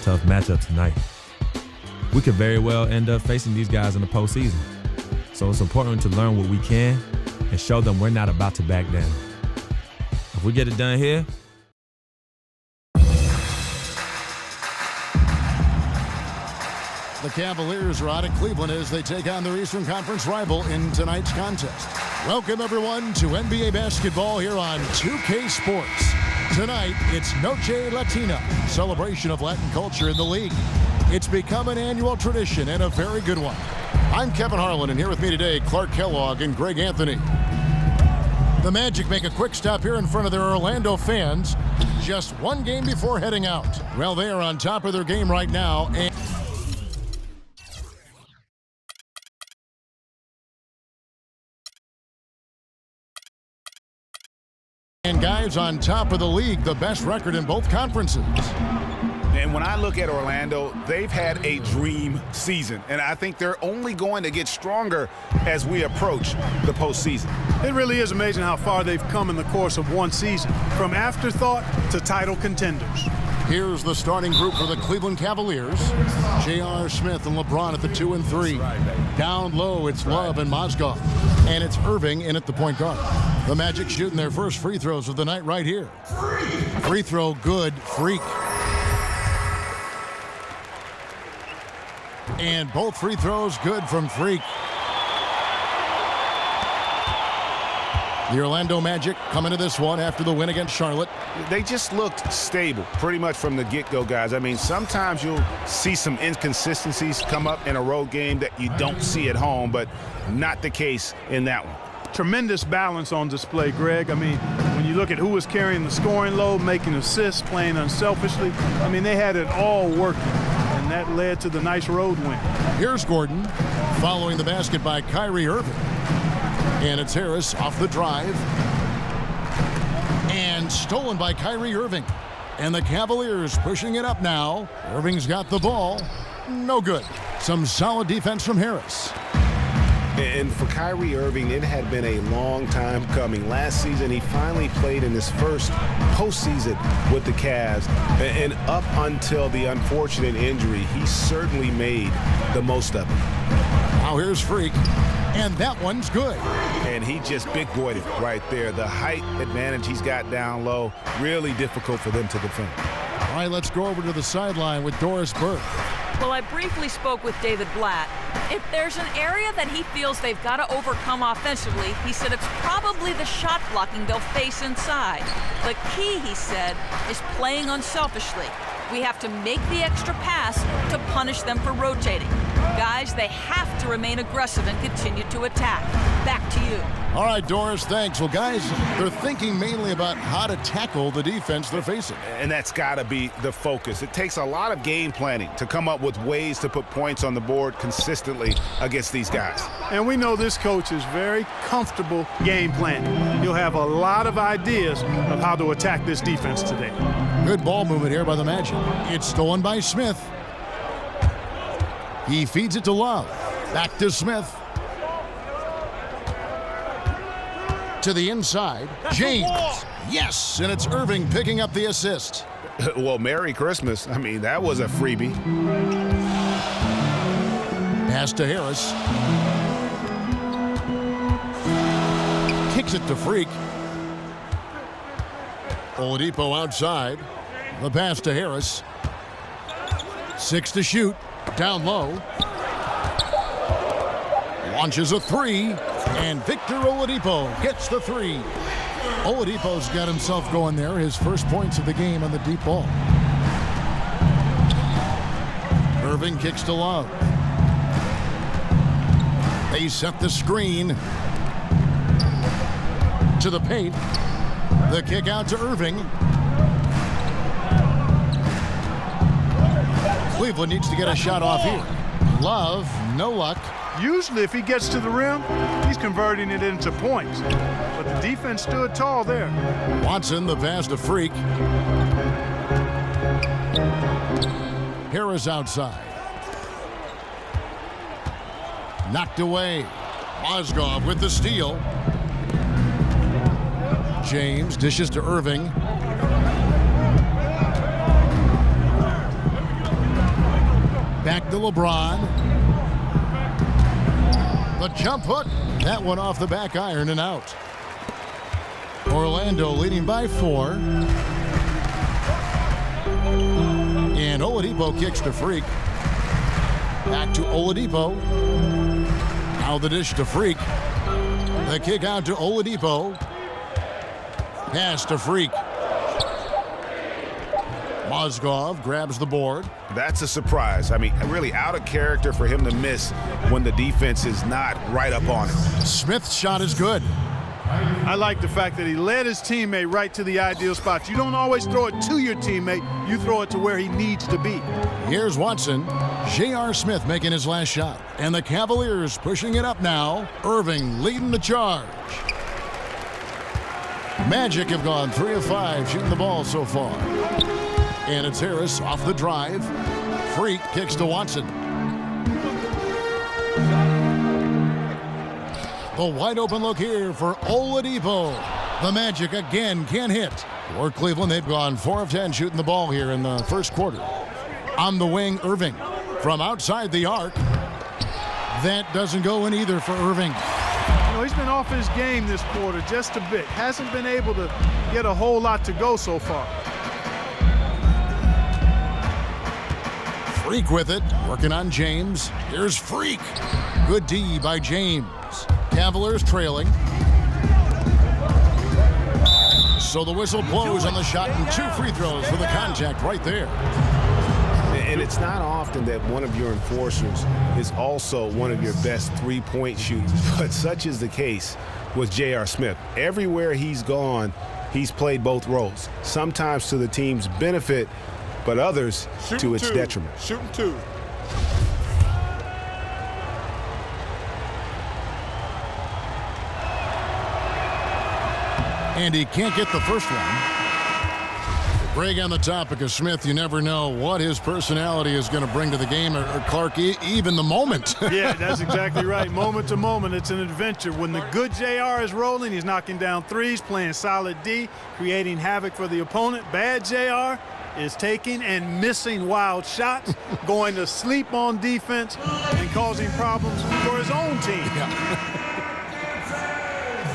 tough matchup tonight. We could very well end up facing these guys in the postseason. So it's important to learn what we can and show them we're not about to back down. If we get it done here, the Cavaliers are out of Cleveland as they take on their Eastern Conference rival in tonight's contest. Welcome, everyone, to NBA basketball here on 2K Sports. Tonight, it's Noche Latina, celebration of Latin culture in the league. It's become an annual tradition and a very good one. I'm Kevin Harlan, and here with me today, Clark Kellogg and Greg Anthony. The Magic make a quick stop here in front of their Orlando fans, just one game before heading out. Well, they are on top of their game right now, and guys on top of the league, the best record in both conferences. And when I look at Orlando, they've had a dream season, and I think they're only going to get stronger as we approach the postseason. It really is amazing how far they've come in the course of one season, from afterthought to title contenders. Here's the starting group for the Cleveland Cavaliers. J.R. Smith and LeBron at the 2 and 3. Down low, it's Love and Mozgov. And it's Irving in at the point guard. The Magic shooting their first free throws of the night right here. Free throw good, Freak. And both free throws good from Freak. The Orlando Magic come into this one after the win against Charlotte. They just looked stable pretty much from the get-go, guys. I mean, sometimes you'll see some inconsistencies come up in a road game that you don't see at home, but not the case in that one. Tremendous balance on display, Greg. I mean, when you look at who was carrying the scoring load, making assists, playing unselfishly, I mean, they had it all working, and that led to the nice road win. Here's Gordon following the basket by Kyrie Irving. And it's Harris off the drive. And stolen by Kyrie Irving. And the Cavaliers pushing it up now. Irving's got the ball. No good. Some solid defense from Harris. And for Kyrie Irving, it had been a long time coming. Last season, he finally played in his first postseason with the Cavs. And up until the unfortunate injury, he certainly made the most of it. Now here's Freak. And that one's good. And he just big-boyed it right there. The height advantage he's got down low, really difficult for them to defend. All right, let's go over to the sideline with Doris Burke. Well, I briefly spoke with David Blatt. If there's an area that he feels they've got to overcome offensively, he said it's probably the shot blocking they'll face inside. The key, he said, is playing unselfishly. We have to make the extra pass to punish them for rotating. Guys, they have to remain aggressive and continue to attack. Back to you. All right, Doris, thanks. Well, guys, they're thinking mainly about how to tackle the defense they're facing. And that's got to be the focus. It takes a lot of game planning to come up with ways to put points on the board consistently against these guys. And we know this coach is very comfortable game planning. He'll have a lot of ideas of how to attack this defense today. Good ball movement here by the Magic. It's stolen by Smith. He feeds it to Love. Back to Smith. To the inside. James. Yes, and it's Irving picking up the assist. Well, Merry Christmas. I mean, that was a freebie. Pass to Harris. Kicks it to Freak. Oladipo outside. The pass to Harris. 6 to shoot. Down low. Launches a 3. And Victor Oladipo gets the 3. Oladipo's got himself going there. His first points of the game on the deep ball. Irving kicks to Love. They set the screen to the paint. The kick out to Irving. Cleveland needs to get a shot off here. Love, no luck. Usually if he gets to the rim, he's converting it into points. But the defense stood tall there. Watson, the pass to Freak. Harris outside. Knocked away. Mozgov with the steal. James dishes to Irving. Back to LeBron. The jump hook. That one off the back iron and out. Orlando leading by 4. And Oladipo kicks to Freak. Back to Oladipo. Now the dish to Freak. The kick out to Oladipo. Pass to Freak. Mozgov grabs the board. That's a surprise. I mean, really out of character for him to miss when the defense is not right up on him. Smith's shot is good. I like the fact that he led his teammate right to the ideal spot. You don't always throw it to your teammate. You throw it to where he needs to be. Here's Watson. J.R. Smith making his last shot. And the Cavaliers pushing it up now. Irving leading the charge. Magic have gone 3 of 5 shooting the ball so far. And it's Harris off the drive. Freak kicks to Watson. The wide open look here for Oladipo. The Magic again can't hit. For Cleveland, they've gone 4 of 10 shooting the ball here in the first quarter. On the wing, Irving. From outside the arc. That doesn't go in either for Irving. You know, he's been off his game this quarter just a bit. Hasn't been able to get a whole lot to go so far. Freak with it, working on James. Here's Freak. Good D by James. Cavaliers trailing. So the whistle blows on the shot and 2 free throws for the contact right there. And it's not often that one of your enforcers is also one of your best three-point shooters, but such is the case with J.R. Smith. Everywhere he's gone, he's played both roles, sometimes to the team's benefit, but others to its detriment. Shooting 2. And he can't get the first one. Greg, on the topic of Smith, you never know what his personality is going to bring to the game, or Clark, even the moment. Yeah, that's exactly right. Moment to moment, it's an adventure. When the good JR is rolling, he's knocking down threes, playing solid D, creating havoc for the opponent. Bad JR is taking and missing wild shots, going to sleep on defense, and causing problems for his own team. Yeah.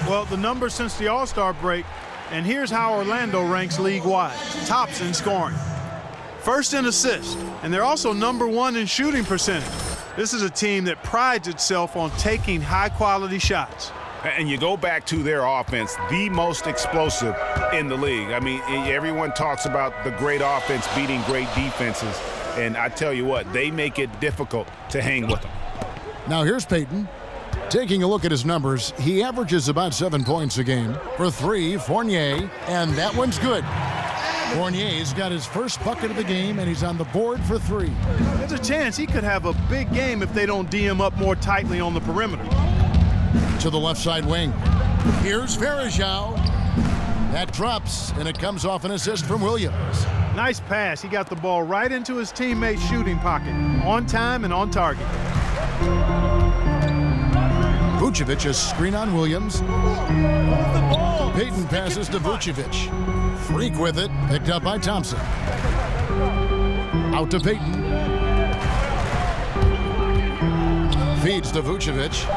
Well, the numbers since the All-Star break, and here's how Orlando ranks league-wide. Tops in scoring, first in assists, and they're also number 1 in shooting percentage. This is a team that prides itself on taking high-quality shots. And you go back to their offense, the most explosive in the league. I mean, everyone talks about the great offense beating great defenses, and I tell you what, they make it difficult to hang with them. Now here's Payton. Taking a look at his numbers, he averages about 7 points a game. For 3, Fournier, and that one's good. Fournier's got his first bucket of the game, and he's on the board for 3. There's a chance he could have a big game if they don't D him up more tightly on the perimeter. To the left side wing. Here's Varejao. That drops, and it comes off an assist from Williams. Nice pass. He got the ball right into his teammate's shooting pocket, on time and on target. Vucevic, a screen on Williams. Payton passes to Vucevic. Freak with it, picked up by Thompson. Out to Payton. Feeds to Vucevic.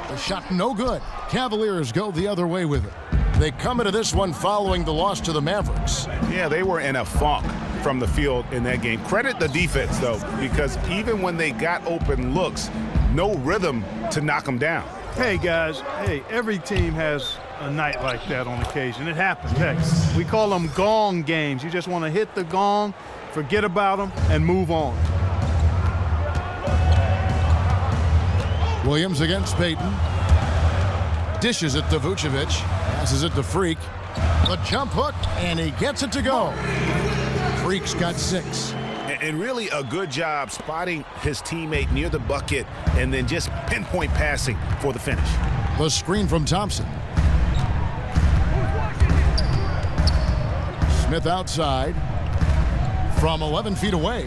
The shot no good. Cavaliers go the other way with it. They come into this one following the loss to the Mavericks. Yeah, they were in a funk from the field in that game. Credit the defense, though, because even when they got open looks, no rhythm to knock them down. Hey, guys, every team has a night like that on occasion. It happens. Heck, we call them gong games. You just want to hit the gong, forget about them, and move on. Williams against Payton. Dishes it to Vucevic. Passes it to Freak. The jump hook, and he gets it to go. Freak's got 6. And really a good job spotting his teammate near the bucket and then just pinpoint passing for the finish. The screen from Thompson. Smith outside from 11 feet away.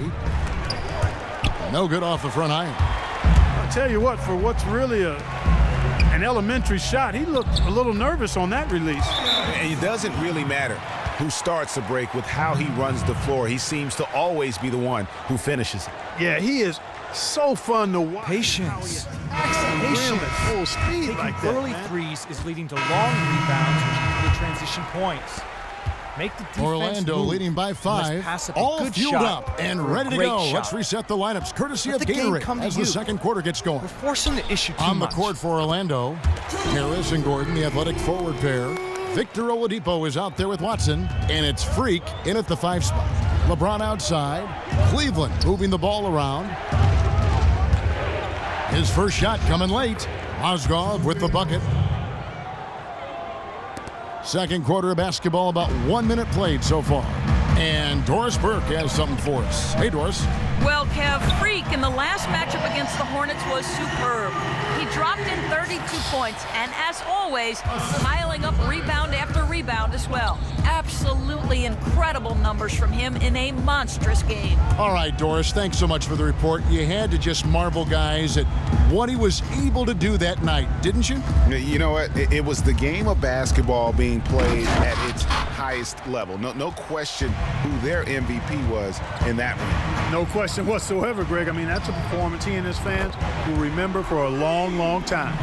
No good off the front iron. I'll tell you what, for what's really an elementary shot, he looked a little nervous on that release. And it doesn't really matter who starts the break with how he runs the floor. He seems to always be the one who finishes it. Yeah, he is so fun to watch. Patience. Rim at full speed Taking like that, early man. threes is leading to long rebounds with transition points. Make the defense Orlando move. leading by You must 5, pass up a all good fueled shot up and for a ready to great go. shot. Let's reset the lineups courtesy Let of the game Gatorade come to as the you. second quarter gets going. We're forcing the issue too On the much. court for Orlando, Harris and Gordon, the athletic forward pair. Victor Oladipo is out there with Watson, and it's Freak in at the 5 spot. LeBron outside, Cleveland moving the ball around. His first shot coming late. Mozgov with the bucket. Second quarter of basketball, about 1 minute played so far. And Doris Burke has something for us. Hey, Doris. Well, Kev, Freak in the last matchup against the Hornets was superb. He dropped in 32 points, and as always, piling up rebound after rebound as well. Absolutely incredible numbers from him in a monstrous game. All right, Doris, thanks so much for the report. You had to just marvel, guys, at what he was able to do that night, didn't you? You know what? It was the game of basketball being played at its highest level. No question who their MVP was in that one. No question whatsoever, Greg. I mean, that's a performance he and his fans will remember for a long, long time.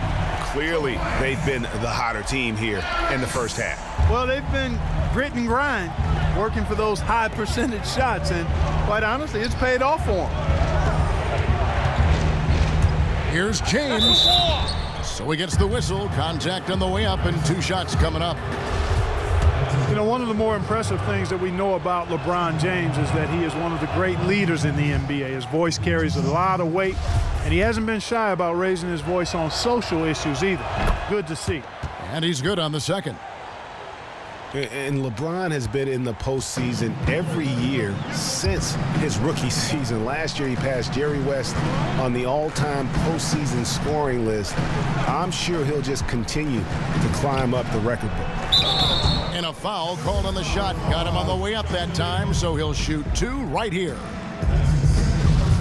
Clearly, they've been the hotter team here in the first half. Well, they've been grit and grind, working for those high percentage shots, and quite honestly, it's paid off for them. Here's James. So he gets the whistle. Contact on the way up, and 2 shots coming up. You know, one of the more impressive things that we know about LeBron James is that he is one of the great leaders in the NBA. His voice carries a lot of weight, and he hasn't been shy about raising his voice on social issues either. Good to see. And he's good on the second. And LeBron has been in the postseason every year since his rookie season. Last year, he passed Jerry West on the all-time postseason scoring list. I'm sure he'll just continue to climb up the record book. And a foul called on the shot. Got him on the way up that time, so he'll shoot 2 right here.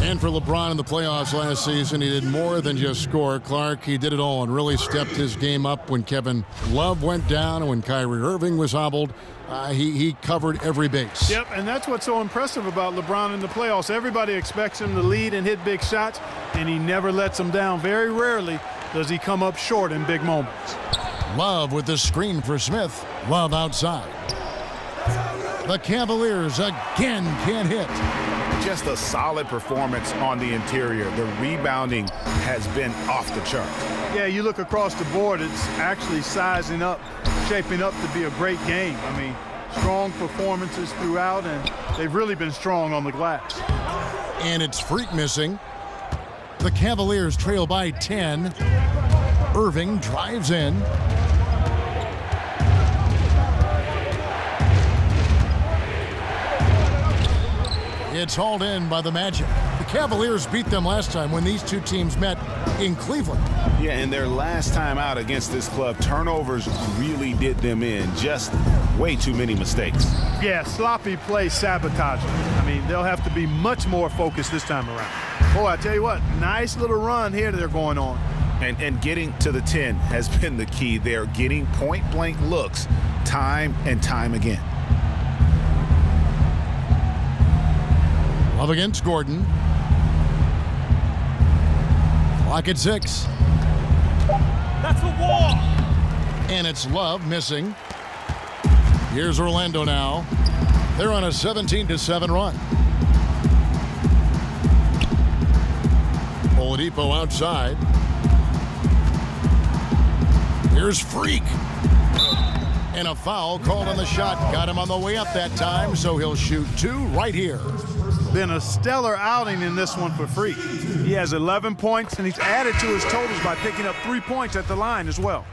And for LeBron in the playoffs last season, he did more than just score. Clark, he did it all and really stepped his game up when Kevin Love went down and when Kyrie Irving was hobbled. He covered every base. Yep, and that's what's so impressive about LeBron in the playoffs. Everybody expects him to lead and hit big shots, and he never lets them down. Very rarely does he come up short in big moments. Love with the screen for Smith. Love outside. The Cavaliers again can't hit. Just a solid performance on the interior. The rebounding has been off the charts. Yeah, you look across the board, it's actually sizing up, shaping up to be a great game. I mean, strong performances throughout, and they've really been strong on the glass. And it's Freak missing. The Cavaliers trail by 10. Irving drives in. It's hauled in by the Magic. The Cavaliers beat them last time when these two teams met in Cleveland. Yeah, and their last time out against this club, turnovers really did them in. Just way too many mistakes. Yeah, sloppy play sabotaging. I mean, they'll have to be much more focused this time around. Boy, I tell you what, nice little run here they're going on. And getting to the 10 has been the key. They're getting point-blank looks time and time again. Love against Gordon. Clock at 6. That's a wall. And it's Love missing. Here's Orlando now. They're on a 17-7 run. Oladipo outside. Here's Freak. And a foul called on the shot. Got him on the way up that time, so he'll shoot 2 right here. Been a stellar outing in this one for Freak. He has 11 points, and he's added to his totals by picking up 3 points at the line as well.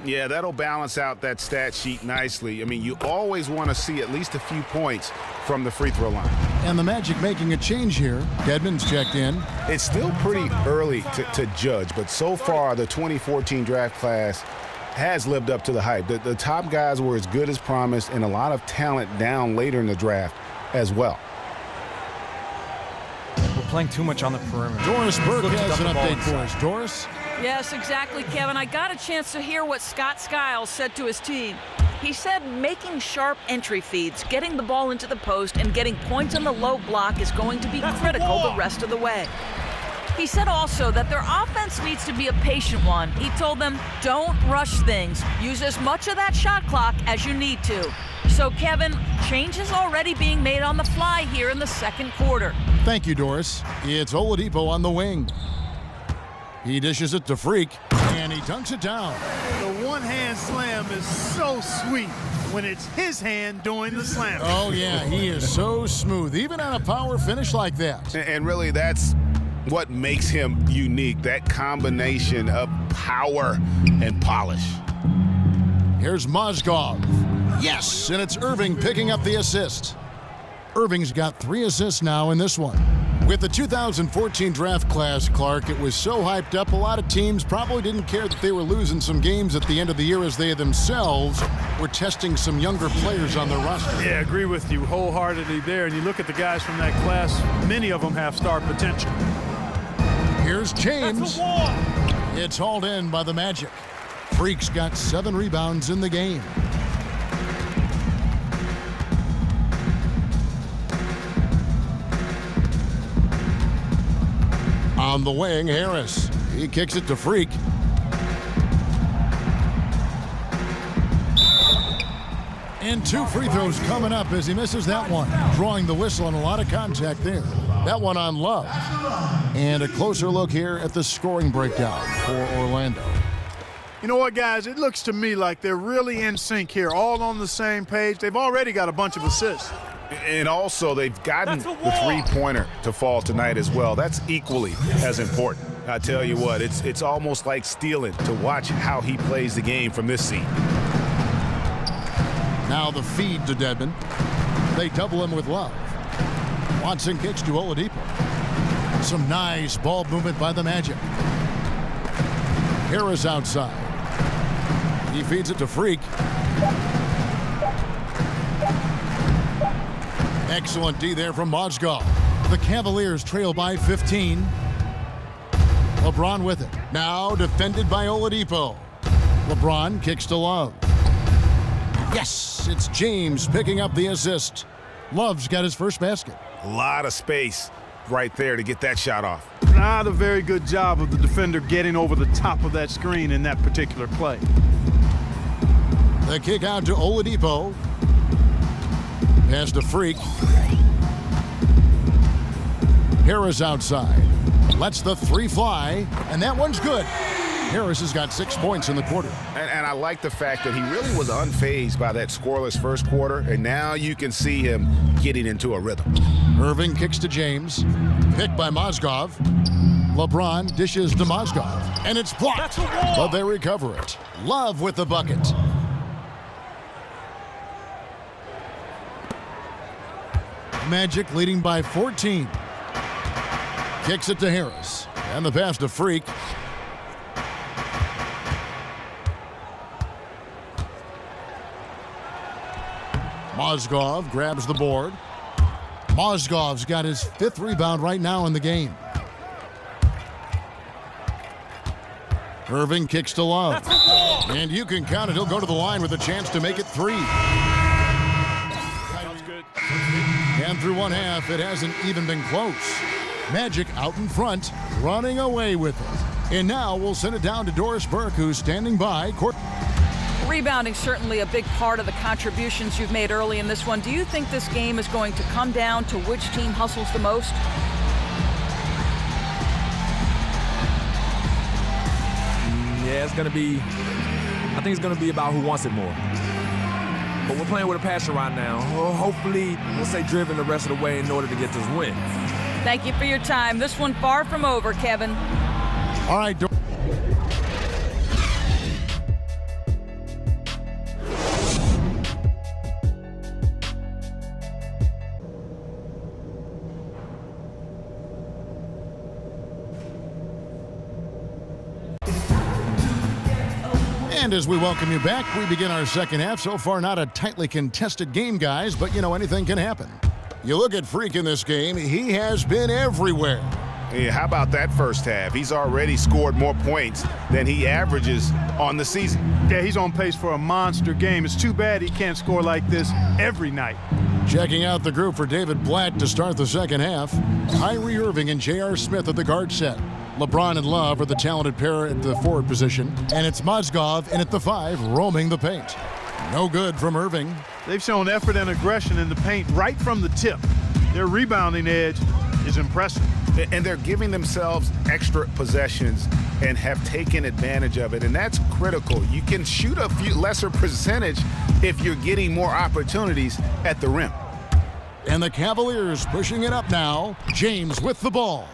Yeah, that'll balance out that stat sheet nicely. I mean, you always want to see at least a few points from the free throw line. And the Magic making a change here. Dedmon's checked in. It's still pretty early to judge, but so far the 2014 draft class has lived up to the hype. The top guys were as good as promised, and a lot of talent down later in the draft as well. We're playing too much on the perimeter. Doris Burke Let's has dump an the ball update for inside. us. Doris? Yes, exactly, Kevin. I got a chance to hear what Scott Skiles said to his team. He said making sharp entry feeds, getting the ball into the post, and getting points on the low block is going to be critical the rest of the way. He said also that their offense needs to be a patient one. He told them, don't rush things. Use as much of that shot clock as you need to. So, Kevin, changes already being made on the fly here in the second quarter. Thank you, Doris. It's Oladipo on the wing. He dishes it to Freak, and he dunks it down. The one-hand slam is so sweet when it's his hand doing the slam. Oh, yeah, he is so smooth, even on a power finish like that. And really, that's what makes him unique, that combination of power and polish. Here's Mozgov. Yes, and it's Irving picking up the assist. Irving's got 3 assists now in this one. With the 2014 draft class, Clark, it was so hyped up, a lot of teams probably didn't care that they were losing some games at the end of the year as they themselves were testing some younger players on their roster. Yeah, I agree with you wholeheartedly there. And you look at the guys from that class, many of them have star potential. Here's James. It's hauled in by the Magic. Freak's got 7 rebounds in the game. On the wing, Harris. He kicks it to Freak. And 2 free throws coming up as he misses that one. Drawing the whistle and a lot of contact there. That one on Love. And a closer look here at the scoring breakdown for Orlando. You know what, guys? It looks to me like they're really in sync here, all on the same page. They've already got a bunch of assists. And also, they've gotten the three-pointer to fall tonight as well. That's equally as important. I tell you what, it's almost like stealing to watch how he plays the game from this seat. Now the feed to Dedmon. They double him with Love. Watson kicks to Oladipo. Some nice ball movement by the Magic. Harris outside. He feeds it to Freak. Excellent D there from Mozgov. The Cavaliers trail by 15. LeBron with it. Now defended by Oladipo. LeBron kicks to Love. Yes, it's James picking up the assist. Love's got his first basket. A lot of space right there to get that shot off. Not a very good job of the defender getting over the top of that screen in that particular play. The kick out to Oladipo. Pass to Freak. Harris outside. Lets the 3 fly, and that one's good. Harris has got 6 points in the quarter. And I like the fact that he really was unfazed by that scoreless first quarter, and now you can see him getting into a rhythm. Irving kicks to James. Picked by Mozgov. LeBron dishes to Mozgov, and it's blocked, but they recover it. Love with the bucket. Magic leading by 14. Kicks it to Harris. And the pass to Freak. Mozgov grabs the board. Mozgov's got his 5th rebound right now in the game. Irving kicks to Love. And you can count it. He'll go to the line with a chance to make it 3. And through one half, it hasn't even been close. Magic out in front, running away with it. And now we'll send it down to Doris Burke, who's standing by. Rebounding certainly a big part of the contributions you've made early in this one. Do you think this game is going to come down to which team hustles the most? Yeah, I think it's going to be about who wants it more. But we're playing with a passion right now. Hopefully, we'll stay driven the rest of the way in order to get this win. Thank you for your time. This one far from over, Kevin. All right, And as we welcome you back, we begin our second half. So far, not a tightly contested game, guys, but, anything can happen. You look at Freak in this game, he has been everywhere. Yeah, how about that first half? He's already scored more points than he averages on the season. Yeah, he's on pace for a monster game. It's too bad he can't score like this every night. Checking out the group for David Blatt to start the second half. Kyrie Irving and J.R. Smith at the guard set. LeBron and Love are the talented pair at the forward position. And it's Mozgov in at the 5, roaming the paint. No good from Irving. They've shown effort and aggression in the paint right from the tip. Their rebounding edge is impressive. And they're giving themselves extra possessions and have taken advantage of it, and that's critical. You can shoot a few lesser percentage if you're getting more opportunities at the rim. And the Cavaliers pushing it up now. James with the ball.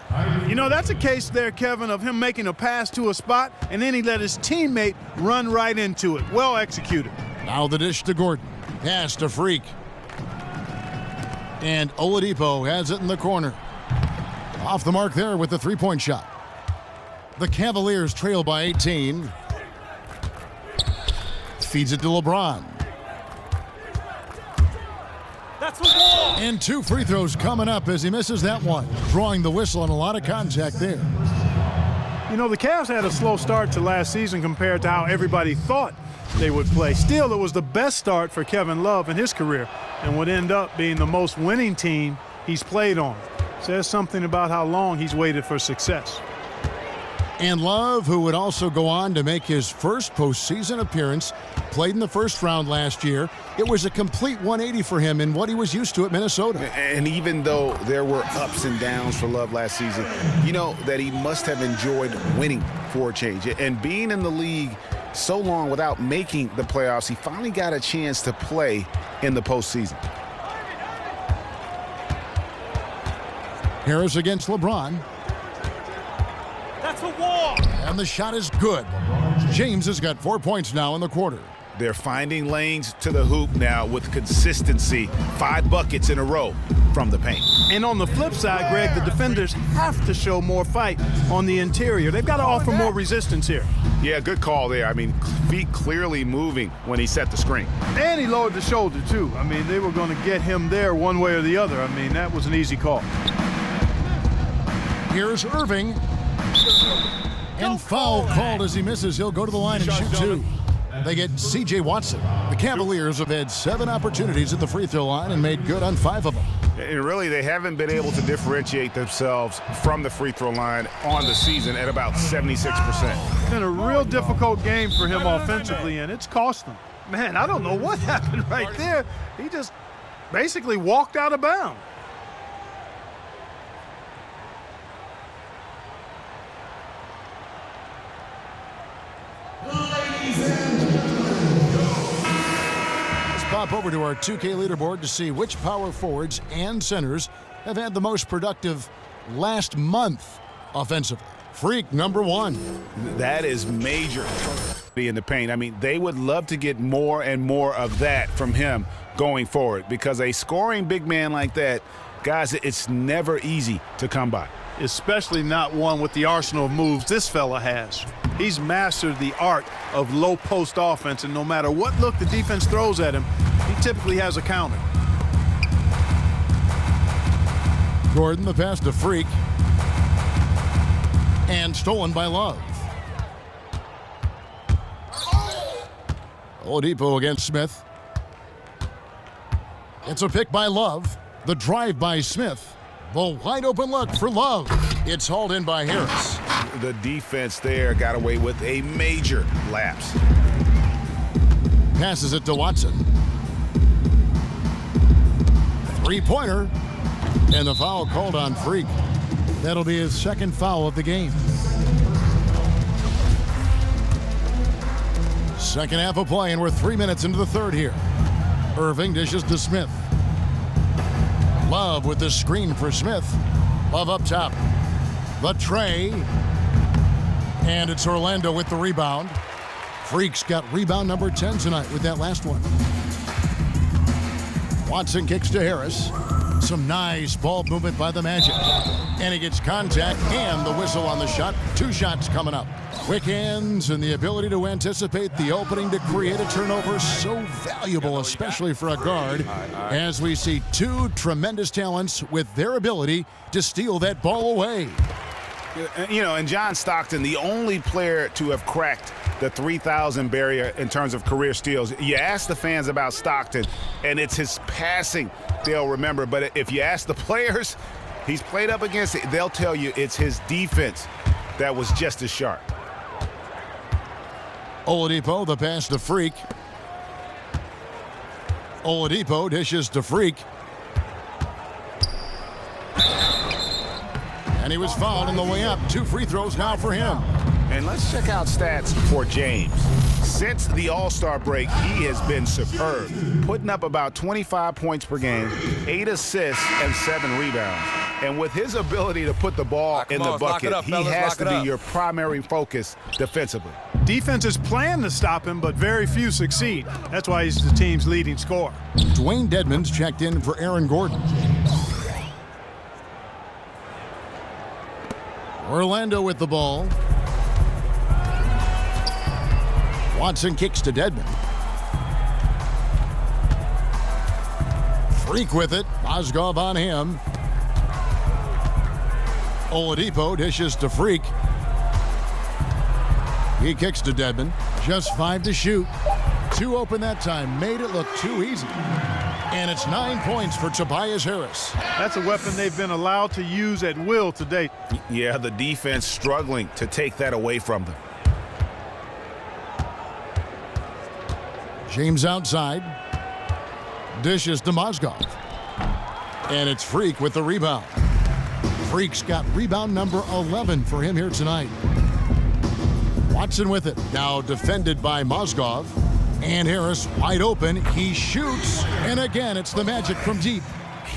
You know, that's a case there, Kevin, of him making a pass to a spot, and then he let his teammate run right into it. Well executed. Now the dish to Gordon. Pass to Freak. And Oladipo has it in the corner. Off the mark there with the three-point shot. The Cavaliers trail by 18. Feeds it to LeBron. That's the wall. And 2 free throws coming up as he misses that one. Drawing the whistle and a lot of contact there. You know, the Cavs had a slow start to last season compared to how everybody thought they would play. Still, it was the best start for Kevin Love in his career and would end up being the most winning team he's played on. Says something about how long he's waited for success. And Love, who would also go on to make his first postseason appearance, played in the first round last year. It was a complete 180 for him in what he was used to at Minnesota. And even though there were ups and downs for Love last season, you know that he must have enjoyed winning for a change. And being in the league so long without making the playoffs, he finally got a chance to play in the postseason. Harris against LeBron. That's a wall. And the shot is good. James has got 4 points now in the quarter. They're finding lanes to the hoop now with consistency. 5 buckets in a row from the paint. And on the flip side, Greg, the defenders have to show more fight on the interior. They've got to offer more resistance here. Yeah, good call there. I mean, feet clearly moving when he set the screen. And he lowered the shoulder, too. I mean, they were going to get him there one way or the other. I mean, that was an easy call. Here's Irving. And foul called as he misses. He'll go to the line and shoot 2. They get C.J. Watson. The Cavaliers have had 7 opportunities at the free throw line and made good on 5 of them. And really, they haven't been able to differentiate themselves from the free throw line on the season at about 76%. It's been a real difficult game for him offensively, and it's cost him. Man, I don't know what happened right there. He just basically walked out of bounds. Pop over to our 2K leaderboard to see which power forwards and centers have had the most productive last month offensively. Freak number 1. That is major in the paint. I mean, they would love to get more and more of that from him going forward, because a scoring big man like that, guys, it's never easy to come by. Especially not one with the arsenal of moves this fella has. He's mastered the art of low post offense, and no matter what look the defense throws at him, he typically has a counter. Gordon, the pass to Freak. And stolen by Love. Oladipo against Smith. It's a pick by Love. The drive by Smith. The wide open look for Love. It's hauled in by Harris. The defense there got away with a major lapse. Passes it to Watson. Three-pointer. And the foul called on Freak. That'll be his second foul of the game. Second half of play, and we're 3 minutes into the third here. Irving dishes to Smith. Love with the screen for Smith. Love up top. The tray. And it's Orlando with the rebound. Freak's got rebound number 10 tonight with that last one. Watson kicks to Harris. Some nice ball movement by the Magic. And he gets contact and the whistle on the shot. 2 shots coming up. Quick hands and the ability to anticipate the opening to create a turnover, so valuable, especially for a guard, as we see 2 tremendous talents with their ability to steal that ball away. You know, and John Stockton, the only player to have cracked the 3,000 barrier in terms of career steals. You ask the fans about Stockton, and it's his passing they'll remember. But if you ask the players he's played up against, they'll tell you it's his defense that was just as sharp. Oladipo, the pass to Freak. Oladipo dishes to Freak. And he was fouled on the way up. 2 free throws now for him. And let's check out stats for James. Since the All-Star break, he has been superb, putting up about 25 points per game, 8 assists, and 7 rebounds. And with his ability to put the ball in the bucket, he has to be your primary focus defensively. Defenses plan to stop him, but very few succeed. That's why he's the team's leading scorer. Dwayne Dedmon's checked in for Aaron Gordon. Orlando with the ball. Watson kicks to Dedmon. Freak with it. Mozgov on him. Oladipo dishes to Freak. He kicks to Dedmon. Just 5 to shoot. 2 open that time. Made it look too easy. And it's 9 points for Tobias Harris. That's a weapon they've been allowed to use at will to date. Yeah, the defense struggling to take that away from them. James outside. Dishes to Mozgov. And it's Freak with the rebound. Freak's got rebound number 11 for him here tonight. Watson with it. Now defended by Mozgov. And Harris wide open. He shoots. And again, it's the Magic from deep.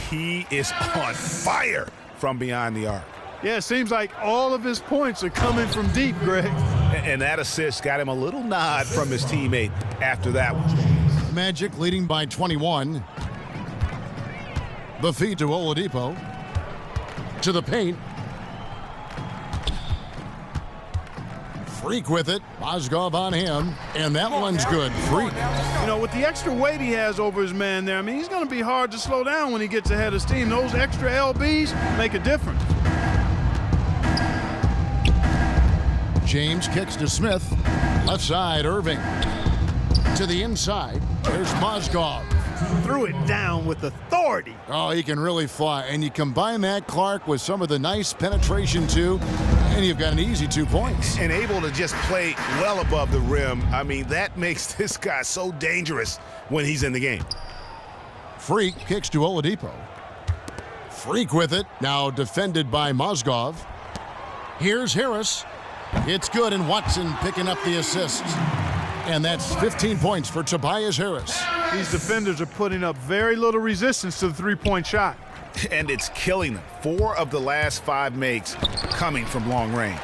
He is on fire from behind the arc. Yeah, it seems like all of his points are coming from deep, Greg. And that assist got him a little nod from his teammate after that one. Magic leading by 21. The feed to Oladipo. To the paint. Freak with it. Mozgov on him. And that one's good. Freak. You know, with the extra weight he has over his man there, I mean, he's going to be hard to slow down when he gets ahead of his team. Those extra LBs make a difference. James kicks to Smith. Left side, Irving. To the inside. There's Mozgov. Threw it down with authority. Oh, he can really fly. And you combine that, Clark, with some of the nice penetration, too, and you've got an easy 2 points. And able to just play well above the rim. I mean, that makes this guy so dangerous when he's in the game. Freak kicks to Oladipo. Freak with it. Now defended by Mozgov. Here's Harris. It's good, and Watson picking up the assist. And that's 15 points for Tobias Harris. These defenders are putting up very little resistance to the three-point shot. And it's killing them. 4 of the last 5 makes coming from long range.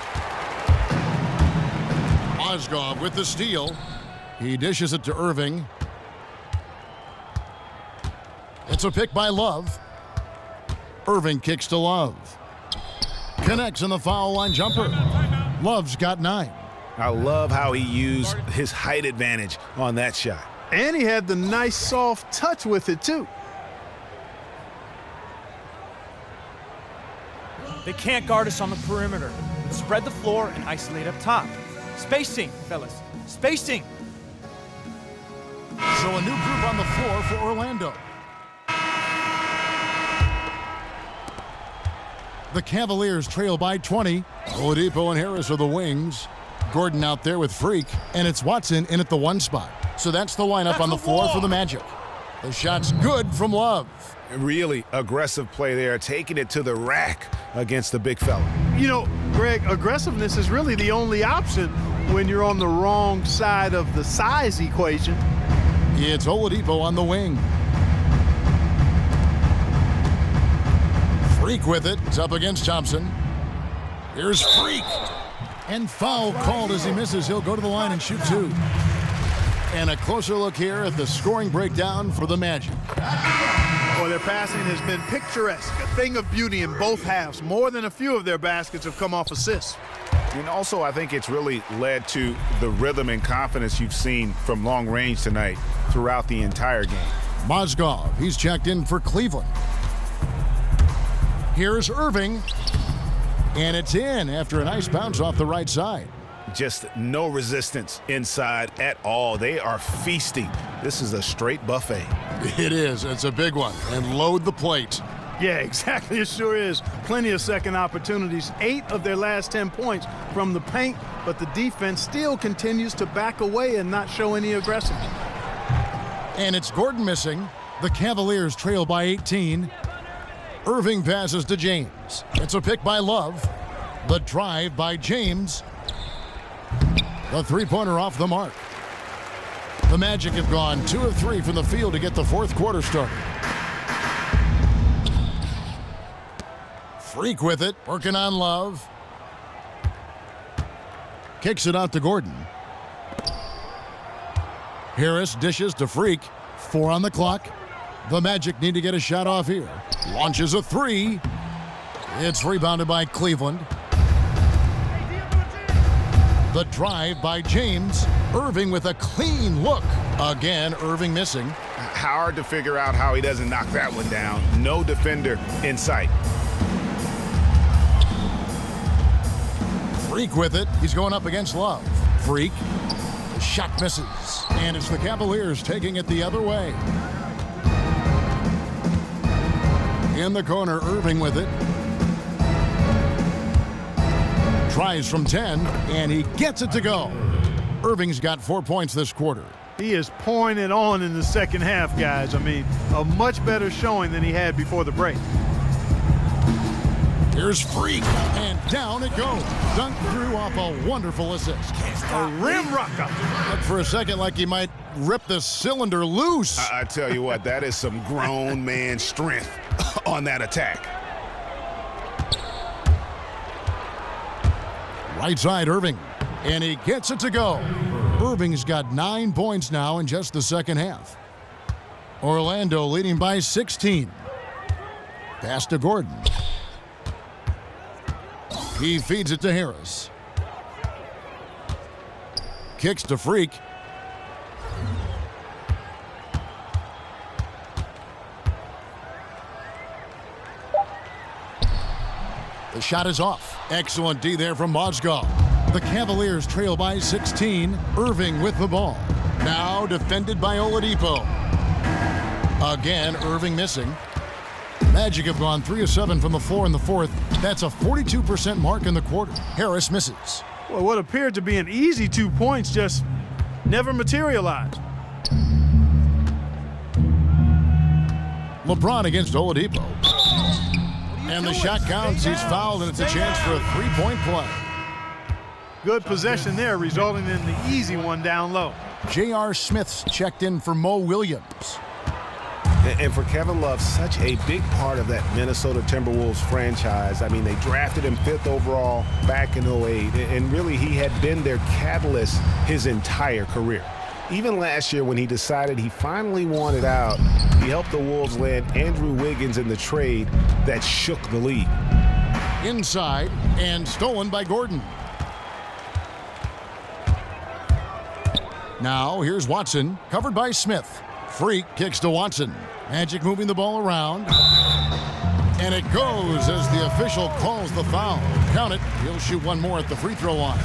Mozgov with the steal. He dishes it to Irving. It's a pick by Love. Irving kicks to Love. Connects on the foul line jumper. Love's got 9. I love how he used his height advantage on that shot. And he had the nice soft touch with it, too. They can't guard us on the perimeter. Spread the floor and isolate up top. Spacing, fellas. Spacing. So a new group on the floor for Orlando. The Cavaliers trail by 20. Oladipo and Harris are the wings. Gordon out there with Freak, and it's Watson in at the 1 spot. So that's the lineup on the floor for the Magic. The shot's good from Love. Really aggressive play there, taking it to the rack against the big fella. You know, Greg, aggressiveness is really the only option when you're on the wrong side of the size equation. It's Oladipo on the wing. Freak with it. It's up against Thompson. Here's Freak. And foul called as he misses. He'll go to the line and shoot 2. And a closer look here at the scoring breakdown for the Magic. Well, their passing has been picturesque, a thing of beauty in both halves. More than a few of their baskets have come off assists. And also, I think it's really led to the rhythm and confidence you've seen from long range tonight throughout the entire game. Mozgov, he's checked in for Cleveland. Here's Irving. And it's in after a nice bounce off the right side. Just no resistance inside at all. They are feasting. This is a straight buffet. It is. It's a big one. And load the plate. Yeah, exactly. It sure is. Plenty of second opportunities. 8 of their last 10 points from the paint, but the defense still continues to back away and not show any aggressiveness. And it's Gordon missing. The Cavaliers trail by 18. Irving passes to James. It's a pick by Love. The drive by James. The three-pointer off the mark. The Magic have gone 2 of 3 from the field to get the fourth quarter started. Freak with it, working on Love. Kicks it out to Gordon. Harris dishes to Freak. 4 on the clock. The Magic need to get a shot off here. Launches a 3. It's rebounded by Cleveland. The drive by James. Irving with a clean look. Again, Irving missing. Hard to figure out how he doesn't knock that one down. No defender in sight. Freak with it. He's going up against Love. Freak. The shot misses. And it's the Cavaliers taking it the other way. In the corner, Irving with it. Tries from 10, and he gets it to go. Irving's got 4 points this quarter. He is pouring it on in the second half, guys. I mean, a much better showing than he had before the break. Here's Freak, and down it goes. Dunked through off a wonderful assist. A rim rocker. Looked for a second like he might rip the cylinder loose. I tell you what, that is some grown man strength on that attack. Right side, Irving, and he gets it to go. Irving's got 9 points now in just the second half. Orlando leading by 16. Pass to Gordon. He feeds it to Harris. Kicks to Freak. The shot is off. Excellent D there from Mozgov. The Cavaliers trail by 16. Irving with the ball. Now defended by Oladipo. Again, Irving missing. Magic have gone 3 of 7 from the floor in the fourth. That's a 42% mark in the quarter. Harris misses. Well, what appeared to be an easy 2 points just never materialized. LeBron against Oladipo. And the shot counts. He's fouled, and it's a chance for a 3-point play. Good possession there, resulting in the easy one down low. J.R. Smith's checked in for Mo Williams. And for Kevin Love, such a big part of that Minnesota Timberwolves franchise. I mean, they drafted him 5th overall back in 08, and really he had been their catalyst his entire career. Even last year when he decided he finally wanted out, he helped the Wolves land Andrew Wiggins in the trade that shook the league. Inside and stolen by Gordon. Now here's Watson, covered by Smith. Freak kicks to Watson. Magic moving the ball around. And it goes as the official calls the foul. Count it. He'll shoot one more at the free throw line.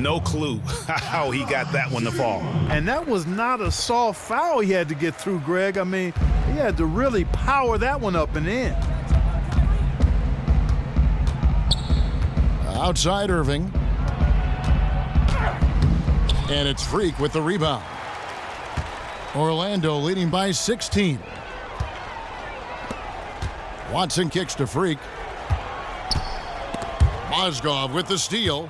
No clue how he got that one to fall. And that was not a soft foul he had to get through, Greg. I mean, he had to really power that one up and in. Outside Irving. And it's Freak with the rebound. Orlando leading by 16. Watson kicks to Freak. Mozgov with the steal.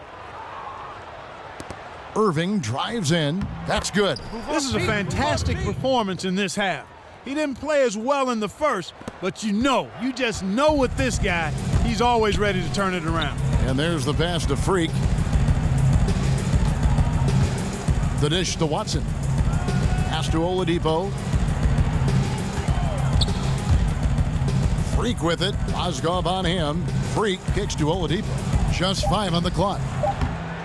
Irving drives in. That's good. This is a fantastic performance in this half. He didn't play as well in the first, but you just know with this guy, he's always ready to turn it around. And there's the pass to Freak. The dish to Watson. Pass to Oladipo. Freak with it. Mozgov on him. Freak kicks to Oladipo. Just 5 on the clock.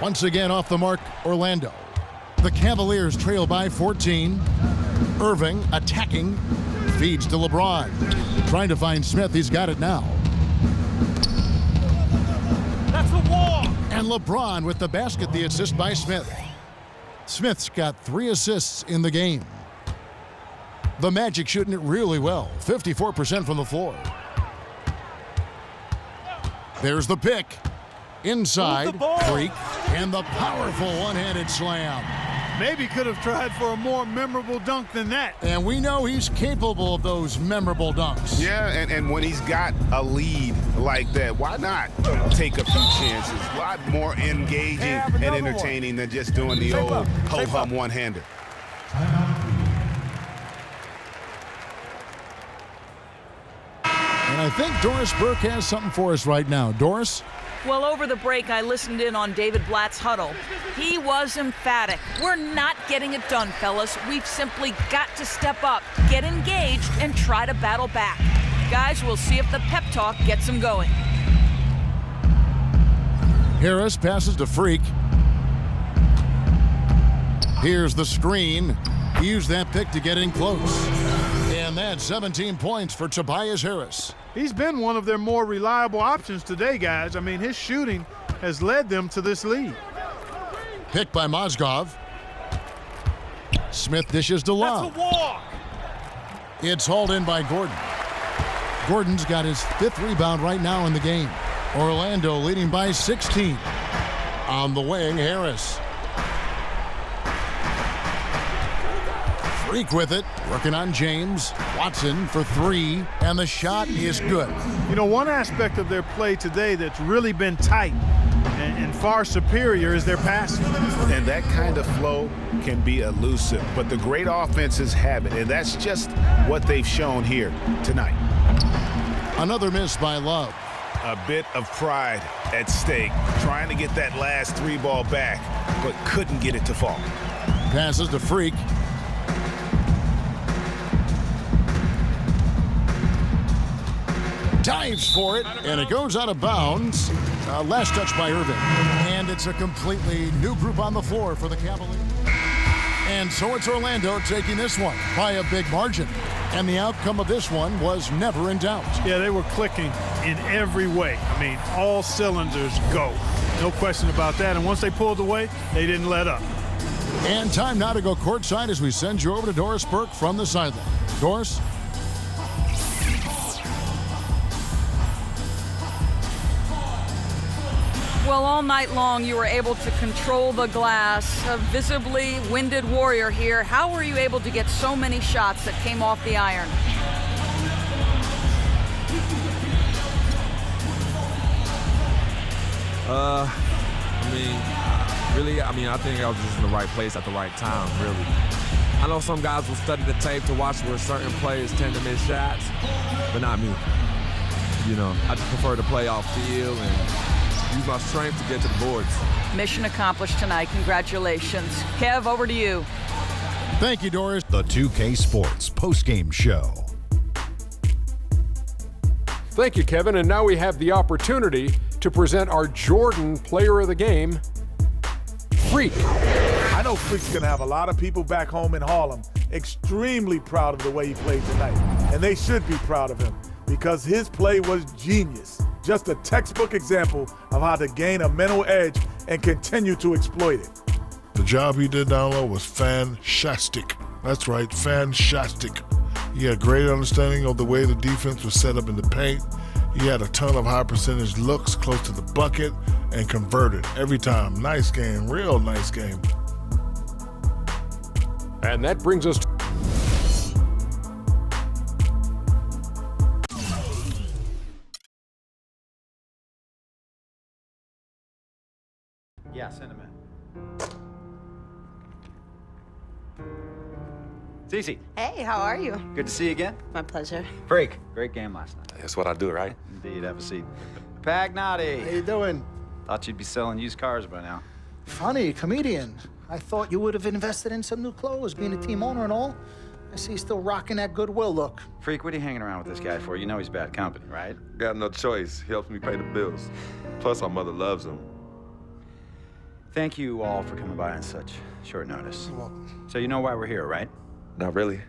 Once again off the mark, Orlando. The Cavaliers trail by 14. Irving attacking. Feeds to LeBron. Trying to find Smith. He's got it now. That's a walk! And LeBron with the basket, the assist by Smith. Smith's got 3 assists in the game. The Magic shooting it really well, 54% from the floor. There's the pick. Inside, Freak, and the powerful one-handed slam. Maybe could have tried for a more memorable dunk than that. And we know he's capable of those memorable dunks. Yeah, and when he's got a lead like that, why not take a few chances? A lot more engaging and entertaining than just doing the old ho-hum one-hander. And I think Doris Burke has something for us right now. Doris? Well, over the break, I listened in on David Blatt's huddle. He was emphatic. We're not getting it done, fellas. We've simply got to step up, get engaged, and try to battle back. Guys, we'll see if the pep talk gets them going. Harris passes to Freak. Here's the screen. He used that pick to get in close. And that's 17 points for Tobias Harris. He's been one of their more reliable options today, guys. I mean, his shooting has led them to this lead. Picked by Mozgov. Smith dishes to Love. That's a walk! It's hauled in by Gordon. Gordon's got his 5th rebound right now in the game. Orlando leading by 16. On the wing, Harris. Freak with it, working on James. Watson for 3, and the shot is good. You know, one aspect of their play today that's really been tight and far superior is their passing. And that kind of flow can be elusive, but the great offenses have it, and that's just what they've shown here tonight. Another miss by Love. A bit of pride at stake, trying to get that last 3 ball back, but couldn't get it to fall. Passes to Freak. Dives for it, and it goes out of bounds. Last touch by Irving. And it's a completely new group on the floor for the Cavaliers. And so it's Orlando taking this one by a big margin. And the outcome of this one was never in doubt. Yeah, they were clicking in every way. I mean, all cylinders go. No question about that. And once they pulled away, they didn't let up. And time now to go courtside as we send you over to Doris Burke from the sideline. Doris? Well, all night long you were able to control the glass. A visibly winded warrior here. How were you able to get so many shots that came off the iron? I think I was just in the right place at the right time, really. I know some guys will study the tape to watch where certain players tend to miss shots, but not me. You know, I just prefer to play off field and use my strength to get to the boards. Mission accomplished tonight. Congratulations. Kev, over to you. Thank you, Doris. The 2K Sports postgame show. Thank you, Kevin. And now we have the opportunity to present our Jordan Player of the Game, Freak. I know Freak's going to have a lot of people back home in Harlem extremely proud of the way he played tonight. And they should be proud of him because his play was genius. Just a textbook example of how to gain a mental edge and continue to exploit it. The job he did down low was fantastic. That's right, fantastic. He had great understanding of the way the defense was set up in the paint. He had a ton of high percentage looks close to the bucket and converted every time. Nice game, real nice game. And that brings us to yeah, send him in. Cece. Hey, how are you? Good to see you again. My pleasure. Freak. Great game last night. That's what I do, right? Indeed. Have a seat. Pagnotti. How you doing? Thought you'd be selling used cars by now. Funny, comedian. I thought you would have invested in some new clothes, being a team owner and all. I see you still rocking that Goodwill look. Freak, what are you hanging around with this guy for? You know he's bad company, right? Got no choice. He helps me pay the bills. Plus, our mother loves him. Thank you all for coming by on such short notice. You're welcome. So you know why we're here, right? Not really.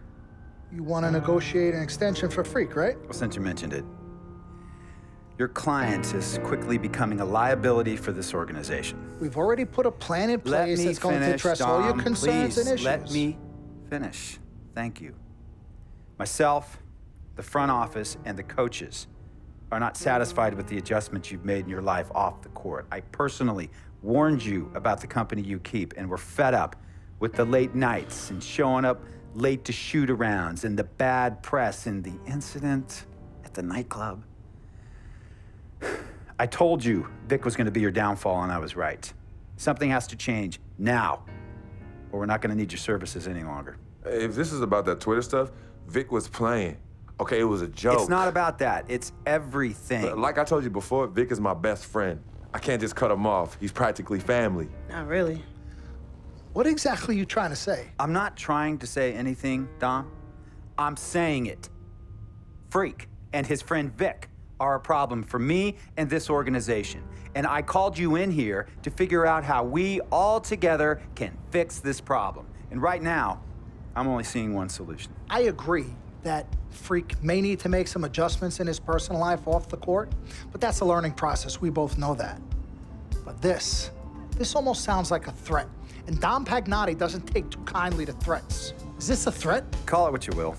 You want to negotiate an extension for Freak, right? Well, since you mentioned it, Your client is quickly becoming a liability for this organization. We've already put a plan in place that's going to address all your concerns and issues. Let me finish. Thank you. Myself, the front office, and the coaches are not satisfied with the adjustments you've made in your life off the court. I personally warned you about the company you keep, and we're fed up with the late nights and showing up late to shoot-arounds and the bad press and the incident at the nightclub. I told you Vic was going to be your downfall, and I was right. Something has to change now, or we're not going to need your services any longer. If this is about that Twitter stuff, Vic was playing. Okay, it was a joke. It's not about that. It's everything. Like I told you before, Vic is my best friend. I can't just cut him off. He's practically family. Not really. What exactly are you trying to say? I'm not trying to say anything, Dom. I'm saying it. Freak and his friend Vic are a problem for me and this organization. And I called you in here to figure out how we all together can fix this problem. And right now, I'm only seeing one solution. I agree that Freak may need to make some adjustments in his personal life off the court, but that's a learning process. We both know that. But this almost sounds like a threat. And Dom Pagnotti doesn't take too kindly to threats. Is this a threat? Call it what you will.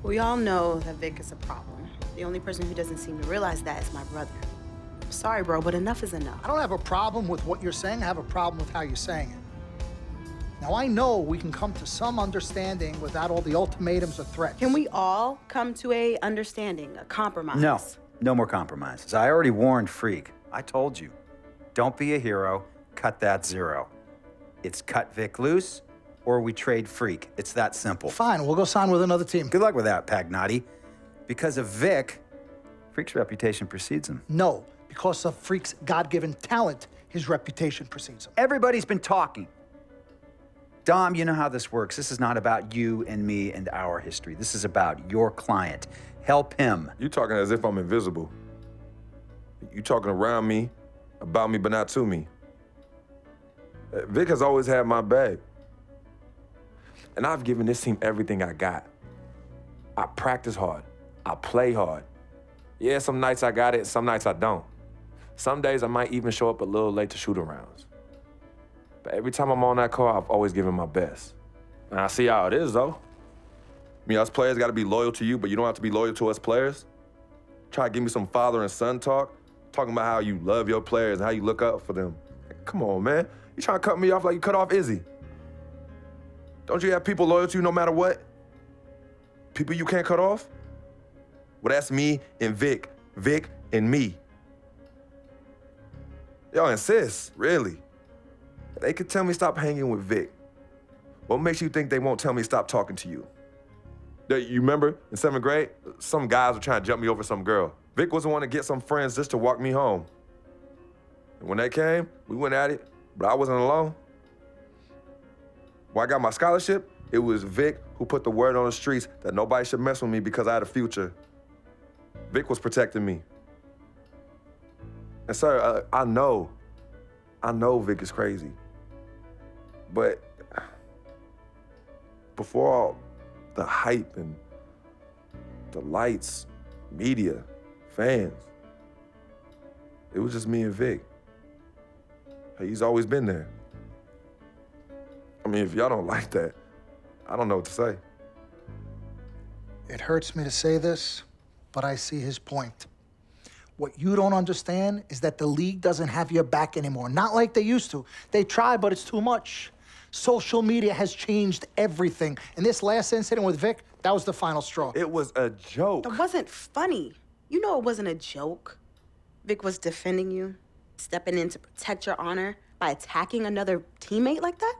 We all know that Vic is a problem. The only person who doesn't seem to realize that is my brother. I'm sorry, bro, but enough is enough. I don't have a problem with what you're saying. I have a problem with how you're saying it. Now, I know we can come to some understanding without all the ultimatums or threats. Can we all come to a understanding, a compromise? No more compromises. I already warned Freak. I told you. Don't be a hero, cut that zero. It's cut Vic loose, or we trade Freak. It's that simple. Fine, we'll go sign with another team. Good luck with that, Pagnotti. Because of Vic, Freak's reputation precedes him. No, because of Freak's God-given talent, his reputation precedes him. Everybody's been talking. Dom, you know how this works. This is not about you and me and our history. This is about your client. Help him. You talking as if I'm invisible. You talking around me, about me, but not to me. Vic has always had my back. And I've given this team everything I got. I practice hard. I play hard. Yeah, some nights I got it, some nights I don't. Some days I might even show up a little late to shoot-arounds. But every time I'm on that court, I've always given my best. And I see how it is, though. I mean, us players got to be loyal to you, but you don't have to be loyal to us players. Try to give me some father and son talk, talking about how you love your players and how you look up for them. Come on, man. You trying to cut me off like you cut off Izzy. Don't you have people loyal to you no matter what? People you can't cut off? Well, that's me and Vic. Vic and me. Y'all insist, really. They could tell me stop hanging with Vic. What makes you think they won't tell me stop talking to you? You remember in 7th grade, some guys were trying to jump me over some girl. Vic was the one to get some friends just to walk me home. And when they came, we went at it, but I wasn't alone. When I got my scholarship, it was Vic who put the word on the streets that nobody should mess with me because I had a future. Vic was protecting me. And sir, I know Vic is crazy. But before all the hype and the lights, media, fans, it was just me and Vic. He's always been there. I mean, if y'all don't like that, I don't know what to say. It hurts me to say this, but I see his point. What you don't understand is that the league doesn't have your back anymore. Not like they used to. They try, but it's too much. Social media has changed everything. And this last incident with Vic, that was the final straw. It was a joke. It wasn't funny. You know it wasn't a joke. Vic was defending you, stepping in to protect your honor by attacking another teammate like that?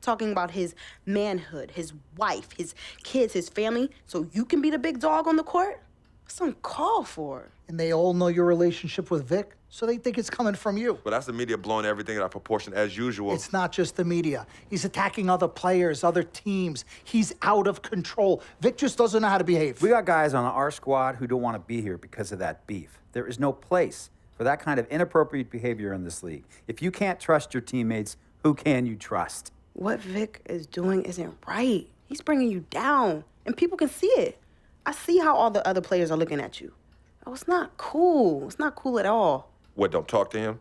Talking about his manhood, his wife, his kids, his family, so you can be the big dog on the court? That's uncalled for. And they all know your relationship with Vic, so they think it's coming from you. But that's the media blowing everything out of proportion as usual. It's not just the media. He's attacking other players, other teams. He's out of control. Vic just doesn't know how to behave. We got guys on our squad who don't want to be here because of that beef. There is no place for that kind of inappropriate behavior in this league. If you can't trust your teammates, who can you trust? What Vic is doing isn't right. He's bringing you down, and people can see it. I see how all the other players are looking at you. Oh, it's not cool. It's not cool at all. What, don't talk to him?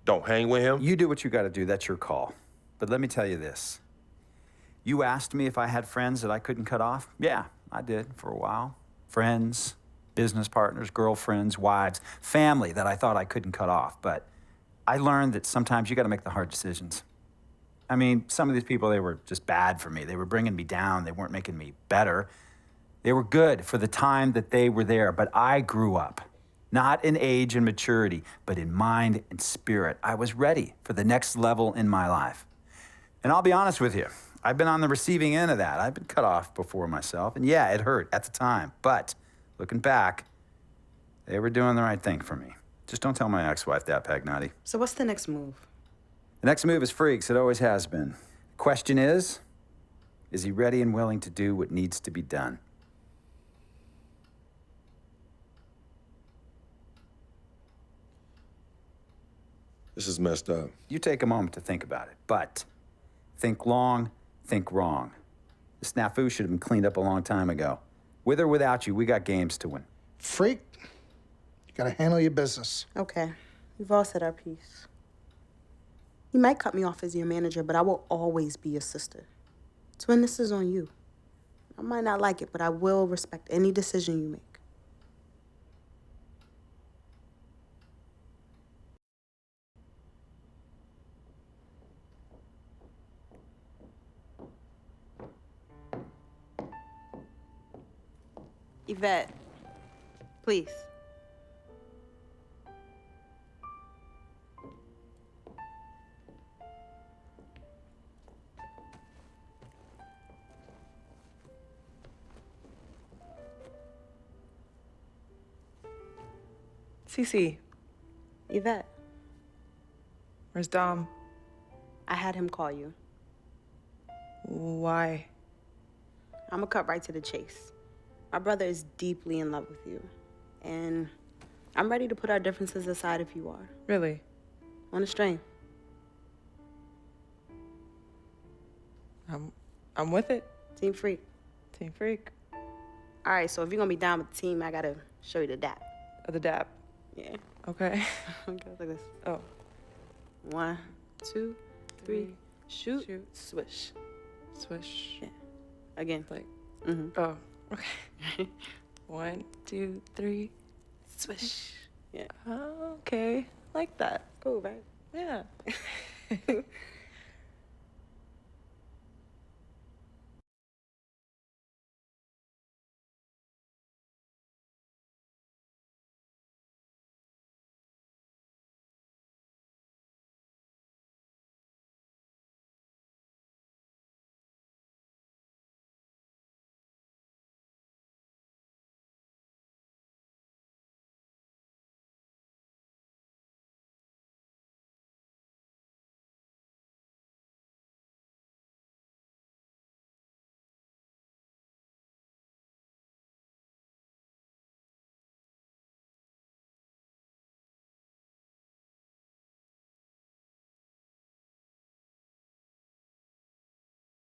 Don't hang with him? You do what you got to do. That's your call. But let me tell you this. You asked me if I had friends that I couldn't cut off? Yeah, I did for a while. Friends, business partners, girlfriends, wives, family that I thought I couldn't cut off. But I learned that sometimes you got to make the hard decisions. I mean, some of these people, they were just bad for me. They were bringing me down. They weren't making me better. They were good for the time that they were there. But I grew up, not in age and maturity, but in mind and spirit. I was ready for the next level in my life. And I'll be honest with you, I've been on the receiving end of that. I've been cut off before myself. And yeah, it hurt at the time. But looking back, they were doing the right thing for me. Just don't tell my ex-wife that, Pagnotti. So what's the next move? The next move is Freaks. It always has been. The question is he ready and willing to do what needs to be done? This is messed up. You take a moment to think about it, but think long, think wrong. The snafu should have been cleaned up a long time ago. With or without you, we got games to win. Freak, you gotta handle your business. Okay, we've all said our piece. You might cut me off as your manager, but I will always be your sister. Twin, this is on you. I might not like it, but I will respect any decision you make. Yvette, please. Cece. Yvette. Where's Dom? I had him call you. Why? I'm gonna cut right to the chase. My brother is deeply in love with you. And I'm ready to put our differences aside if you are. Really? On a string. I'm with it. Team Freak. Team Freak. All right, so if you're gonna be down with the team, I gotta show you the dap. The dap. Yeah. Okay. Okay, like this. Oh. 1, 2, 3, shoot, swish. Swish. Yeah. Again. Like. Mm-hmm. Oh. Okay. 1, 2, 3, swish. Yeah. Oh, okay. Like that. Cool, right? Yeah.